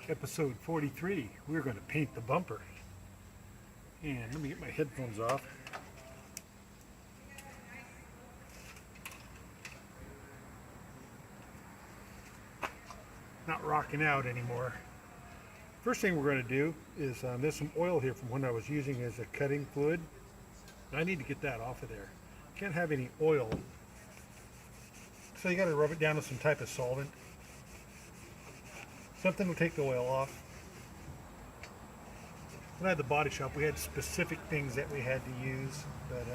Episode 43. We're going to paint the bumper. And let me get my headphones off. Not rocking out anymore. First thing we're going to do is there's some oil here from when I was using as a cutting fluid. I need to get that off of there. Can't have any oil, so you got to rub it down with some type of solvent. Something will take the oil off. When I had the body shop, we had specific things that we had to use, but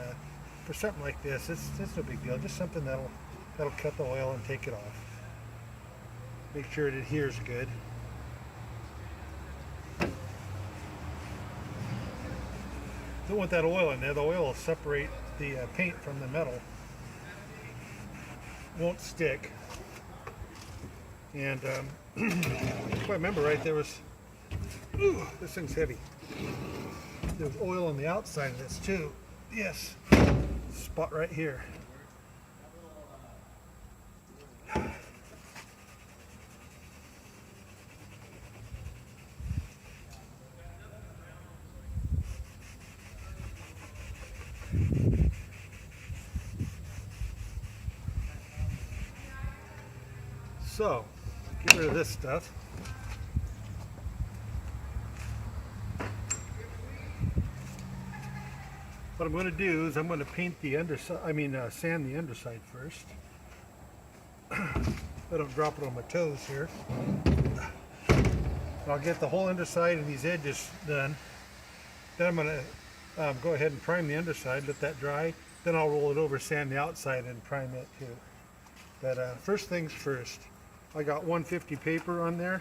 for something like this, it's no big deal. Just something that'll cut the oil and take it off. Make sure it adheres good. Don't want that oil in there. The oil will separate the paint from the metal. Won't stick. And if I remember right, there was, this thing's heavy. There was oil on the outside of this too. Yes, spot right here. So, get rid of this stuff. What I'm going to do is I'm going to paint the underside, sand the underside first. I don't drop it on my toes here. I'll get the whole underside and these edges done. Then I'm going to go ahead and prime the underside, let that dry. Then I'll roll it over, sand the outside, and prime that too. But first things first. I got 150 paper on there,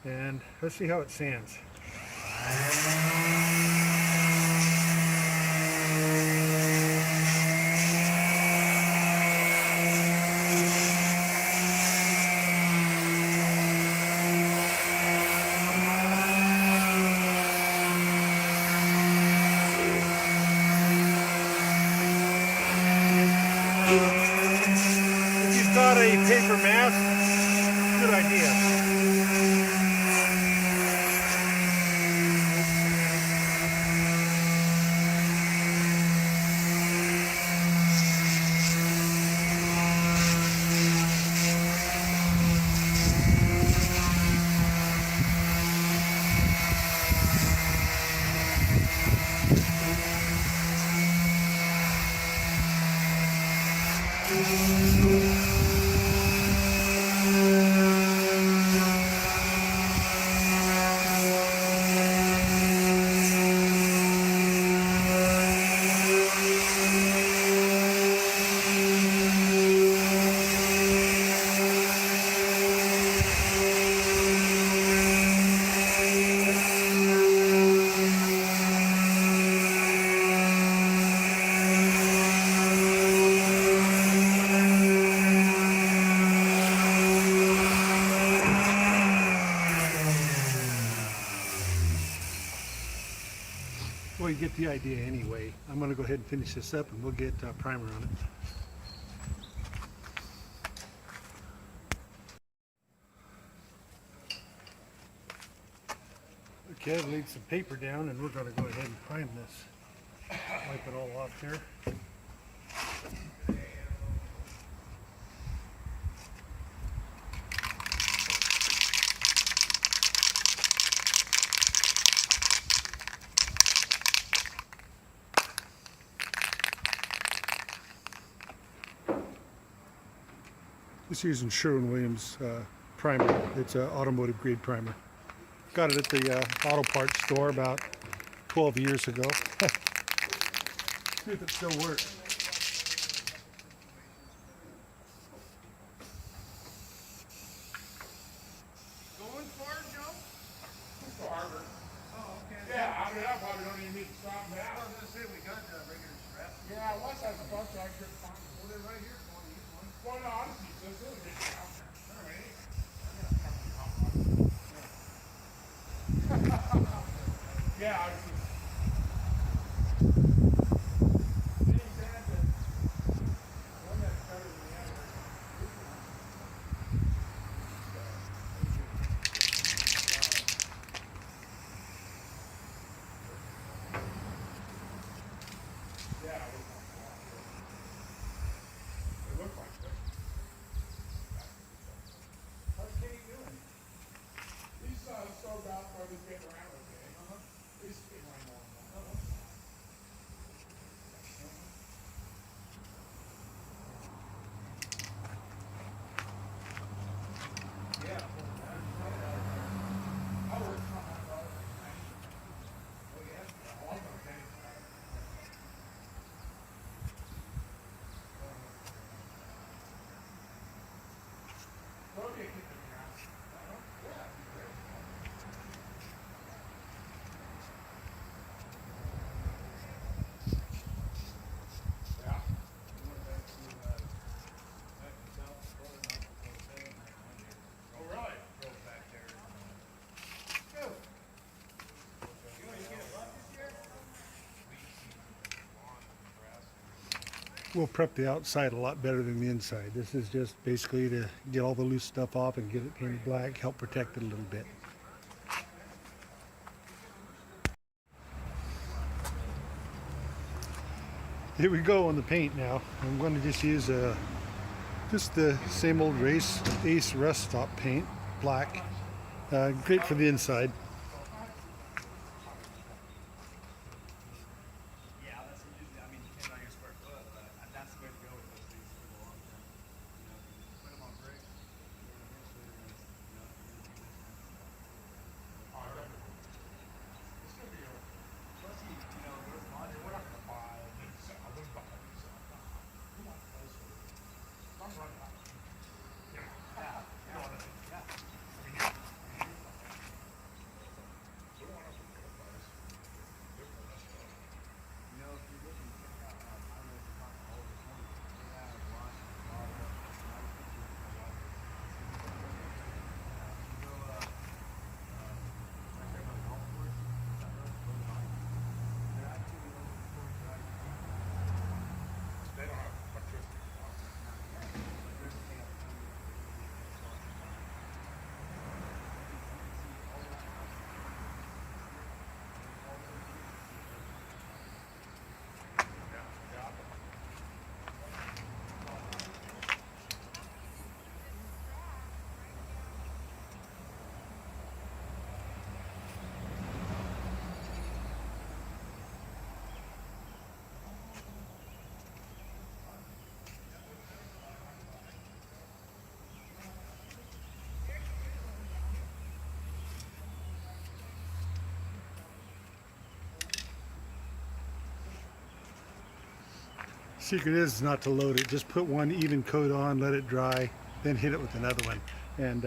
and let's see how it sands. If you've got a paper mask, good idea. Well, you get the idea anyway. I'm going to go ahead and finish this up and we'll get primer on it. Okay, I've laid some paper down and we're going to go ahead and prime this. Wipe it all off here. This is using Sherwin-Williams primer. It's an automotive grade primer. Got it at the auto parts store about 12 years ago. See if it still works. Going for it, Joe? Just the harbor. Oh, okay. Yeah, I mean, I probably don't even need to stop I now. was gonna say we got the regular strap. Yeah, once I was about to, I couldn't find it. Well, they're right here. If you want to use one. Well, no, I'll just use this. It'll get it out. All right. Yeah, I was just. will prep the outside a lot better than the inside. This is just basically to get all the loose stuff off and get it painted black, help protect it a little bit. Here we go on the paint now. I'm going to just use just the same old Ace Rust Stop paint, black. Great for the inside. Yeah, that's usually, I mean, depending on your square foot, but that's the way to go with those things for the long term. You know, if you put them on bricks, eventually they're gonna, It's gonna be a, plus you know, those modular. we're not gonna buy a new set. I wouldn't buy a new set. We want to place it. I'm running out. You know, Yeah, you know what I mean? yeah. We don't want to put the price. They're for us stuff. You know, if you look and check out, I don't know if you're talking all the time, they have lots of personality features in the office. You go, right there by the golf course, that road goes on. They're actually one of the course that They don't have electricity. Secret is not to load it. Just put one even coat on, let it dry, then hit it with another one. And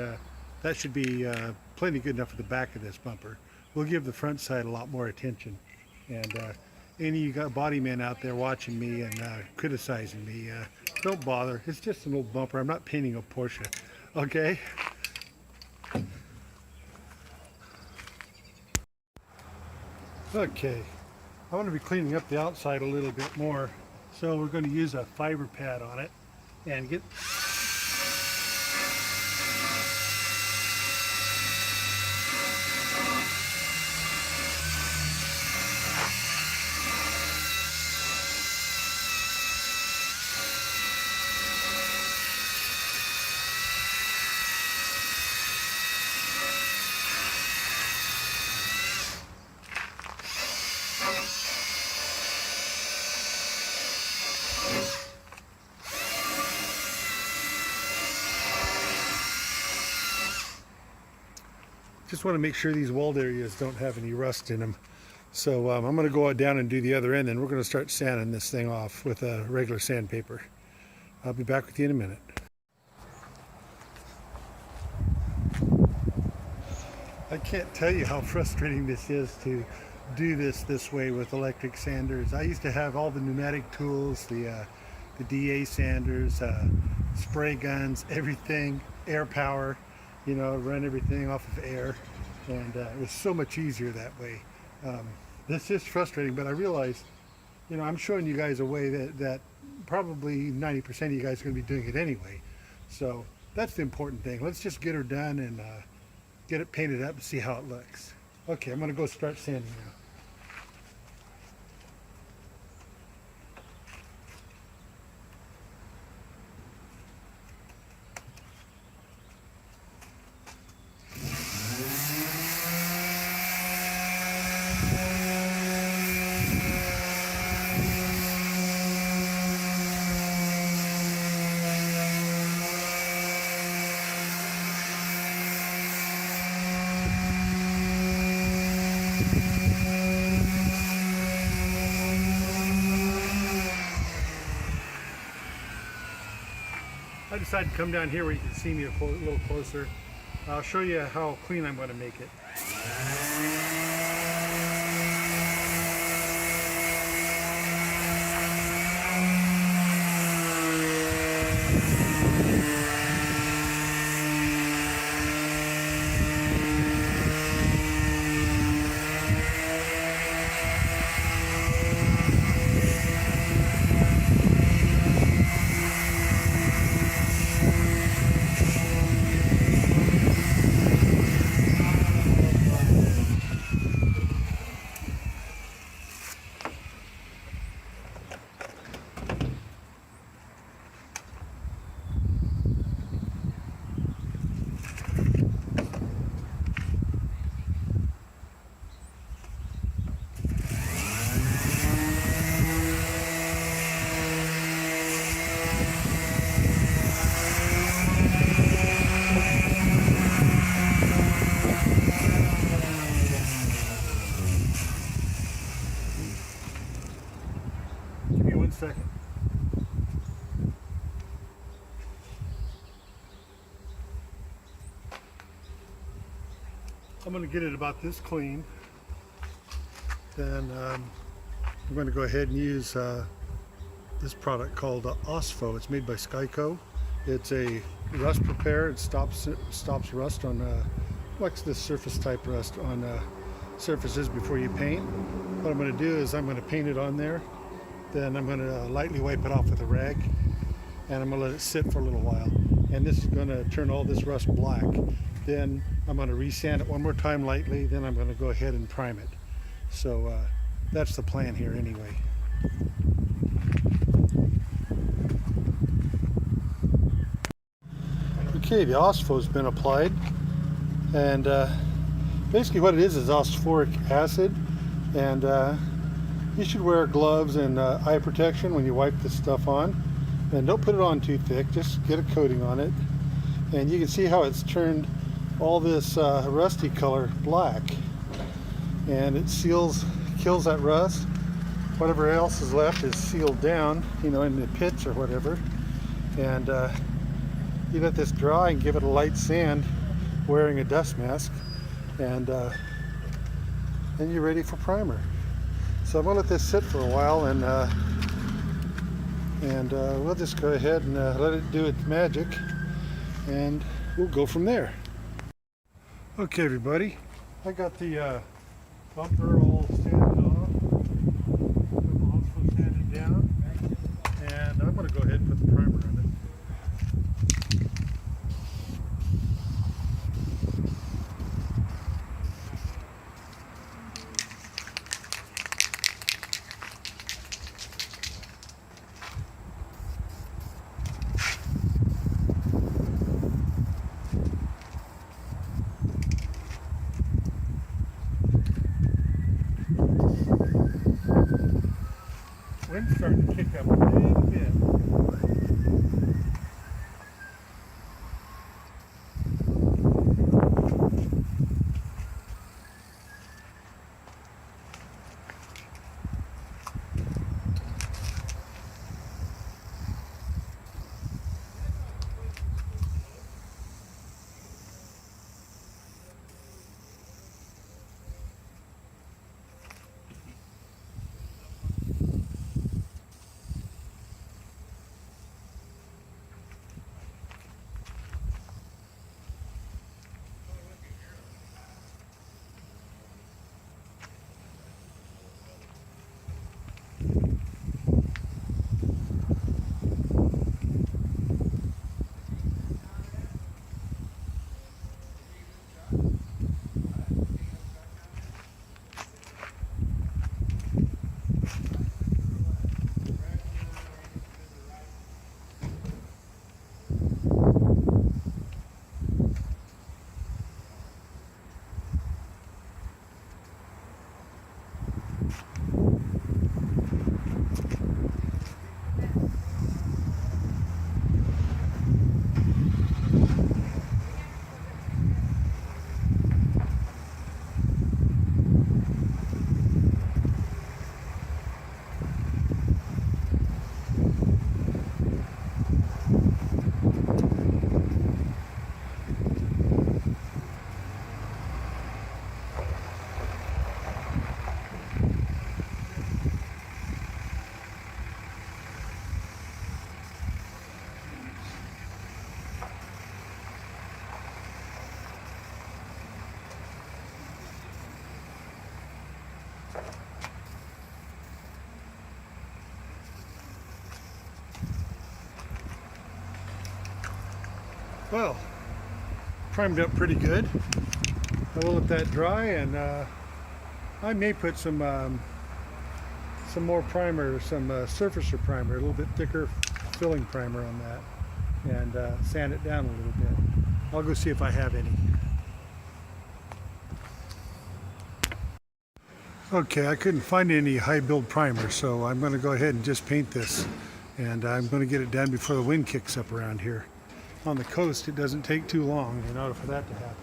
that should be plenty good enough for the back of this bumper. We'll give the front side a lot more attention. And any of you got body men out there watching me and criticizing me, don't bother. It's just an old bumper. I'm not painting a Porsche, okay? Okay, I want to be cleaning up the outside a little bit more. So we're going to use a fiber pad on it and get just want to make sure these weld areas don't have any rust in them. So I'm going to go down and do the other end, and we're going to start sanding this thing off with a regular sandpaper. I'll be back with you in a minute. I can't tell you how frustrating this is to do this way with electric sanders. I used to have all the pneumatic tools, the DA sanders, spray guns, everything, air power. You know, run everything off of air, and it was so much easier that way. This is frustrating, but I realize, you know, I'm showing you guys a way that probably 90% of you guys are going to be doing it anyway. So that's the important thing. Let's just get her done and get it painted up and see how it looks. Okay, I'm going to go start sanding now. I decided to come down here where you can see me a little closer. I'll show you how clean I'm going to make it. I'm going to get it about this clean. Then I'm going to go ahead and use this product called Osfo. It's made by Skyco. It's a rust repair. It stops rust on like this surface type rust on surfaces before you paint. What I'm going to do is I'm going to paint it on there. Then I'm going to lightly wipe it off with a rag, and I'm going to let it sit for a little while. And this is going to turn all this rust black. Then I'm going to resand it one more time lightly. Then I'm going to go ahead and prime it. So that's the plan here anyway. Okay, the Osfo's been applied, and basically what it is osphoric acid, and you should wear gloves and eye protection when you wipe this stuff on, and don't put it on too thick, just get a coating on it. And you can see how it's turned all this rusty color black, and it kills that rust. Whatever else is left is sealed down, you know, in the pits or whatever. And you let this dry and give it a light sand wearing a dust mask, and then you're ready for primer. So I'm gonna let this sit for a while, and we'll just go ahead and let it do its magic, and we'll go from there. Okay, everybody, I got the bumper all sanded off. I'm also sanded down, and I'm gonna go ahead and put the primer on it. Wind's starting to kick up a little bit. Well, primed up pretty good. I will let that dry, and I may put some more primer, some surfacer primer, a little bit thicker filling primer on that, and sand it down a little bit. I'll go see if I have any. Okay, I couldn't find any high build primer, so I'm going to go ahead and just paint this, and I'm going to get it done before the wind kicks up around here. On the coast, it doesn't take too long in order for that to happen.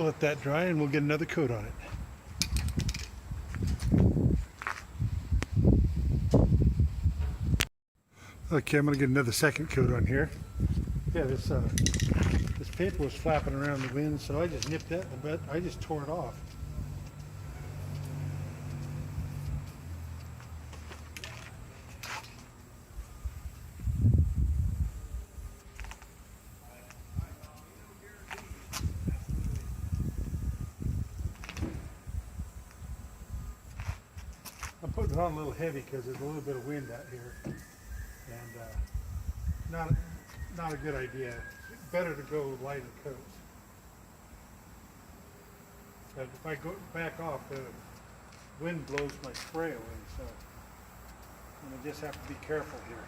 We'll let that dry and we'll get another coat on it. Okay, I'm gonna get another second coat on here. Yeah, this paper was flapping around the wind, so I just nipped that in a bit. I just tore it off. I'm putting it on a little heavy because there's a little bit of wind out here, and not a good idea. Better to go lighter coats. But if I go back off, the wind blows my spray away, so I just have to be careful here.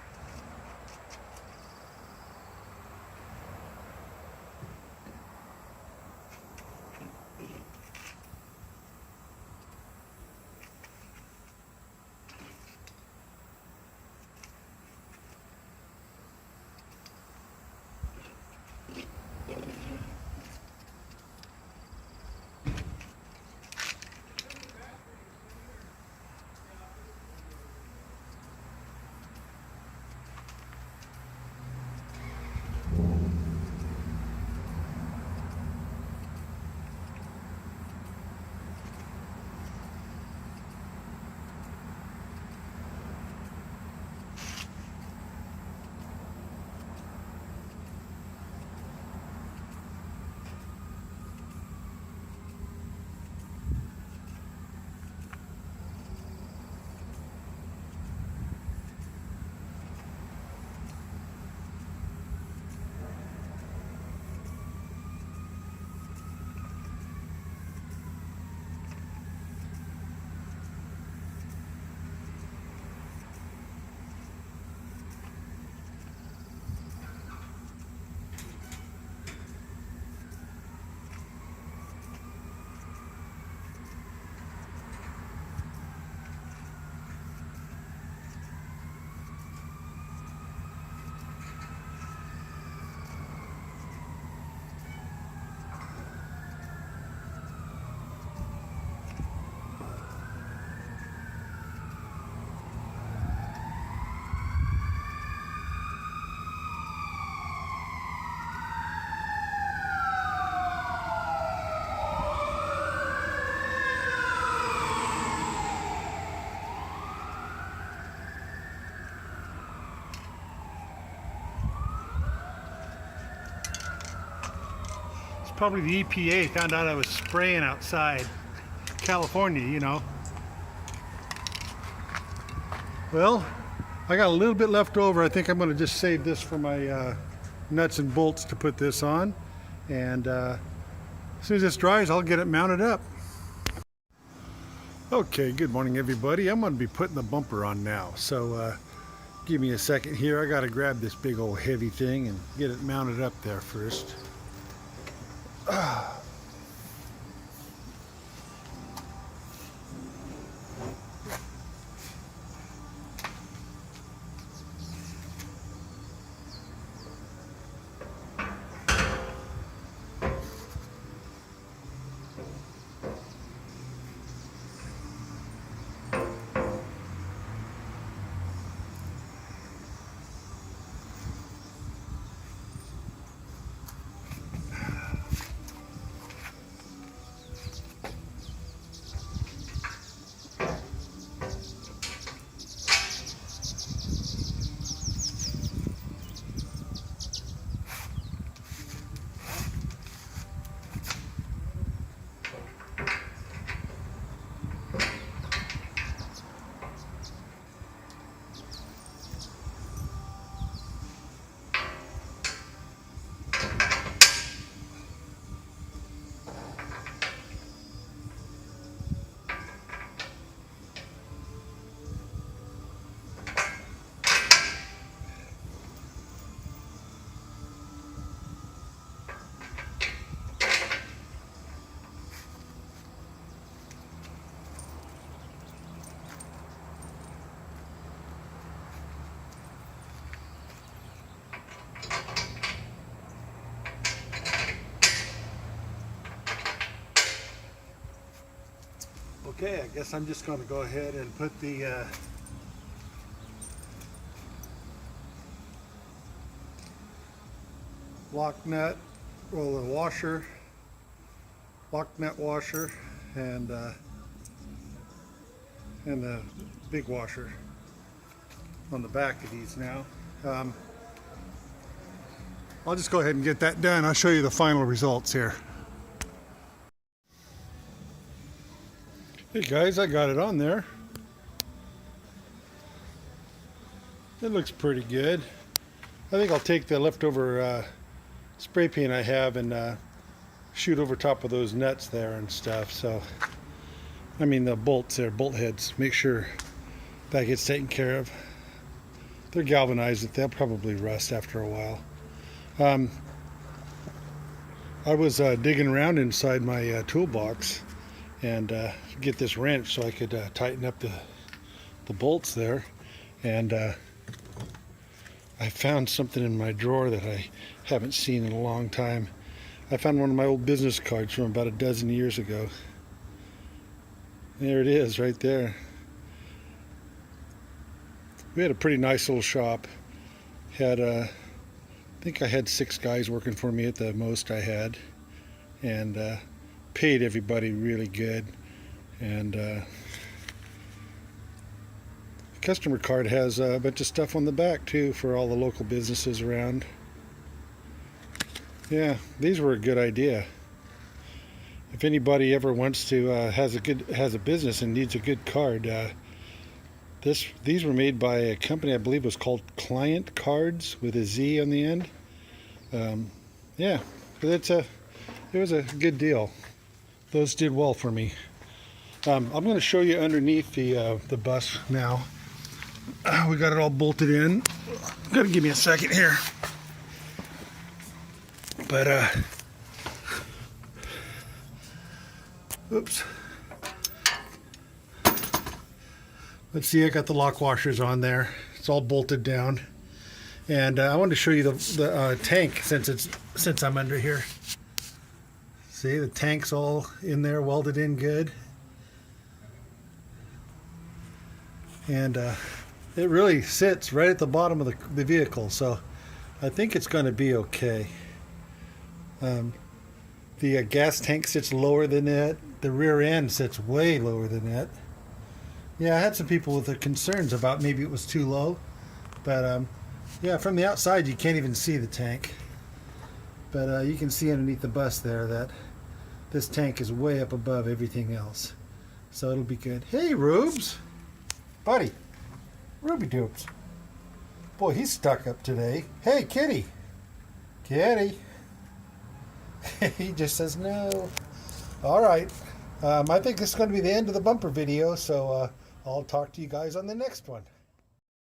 Probably the EPA found out I was spraying outside California, you know. Well, I got a little bit left over. I think I'm going to just save this for my nuts and bolts to put this on. And as soon as this dries, I'll get it mounted up. Okay, good morning everybody. I'm going to be putting the bumper on now. So give me a second here. I got to grab this big old heavy thing and get it mounted up there first. Okay, I guess I'm just going to go ahead and put the lock nut, well, the washer, lock nut washer, and the big washer on the back of these now. I'll just go ahead and get that done. I'll show you the final results here. Hey guys, I got it on there. It looks pretty good. I think I'll take the leftover spray paint I have and shoot over top of those nuts there and stuff. So, I mean the bolts there, bolt heads. Make sure that gets taken care of. They're galvanized. They'll probably rust after a while. I was digging around inside my toolbox and get this wrench so I could tighten up the bolts there, and I found something in my drawer that I haven't seen in a long time. I found one of my old business cards from about a dozen years ago. There it is right there. We had a pretty nice little shop. Had I think I had 6 guys working for me at the most I had, and paid everybody really good. And the customer card has a bunch of stuff on the back too for all the local businesses around. Yeah, these were a good idea. If anybody ever wants to has a business and needs a good card, these were made by a company I believe was called Client Cards with a Z on the end. Yeah, but it was a good deal. Those did well for me. I'm going to show you underneath the bus now. We got it all bolted in. Gotta give me a second here. But oops. Let's see, I got the lock washers on there. It's all bolted down. And I wanted to show you the tank since I'm under here. See, the tank's all in there, welded in good. And it really sits right at the bottom of the vehicle, so I think it's going to be okay. The gas tank sits lower than it. The rear end sits way lower than it. Yeah, I had some people with their concerns about maybe it was too low, but yeah, from the outside you can't even see the tank, but you can see underneath the bus there that this tank is way up above everything else, so it'll be good. Hey Rubes, buddy, Ruby Dupes, boy, he's stuck up today. Hey Kitty, Kitty. He just says no. All right, I think this is going to be the end of the bumper video, so I'll talk to you guys on the next one.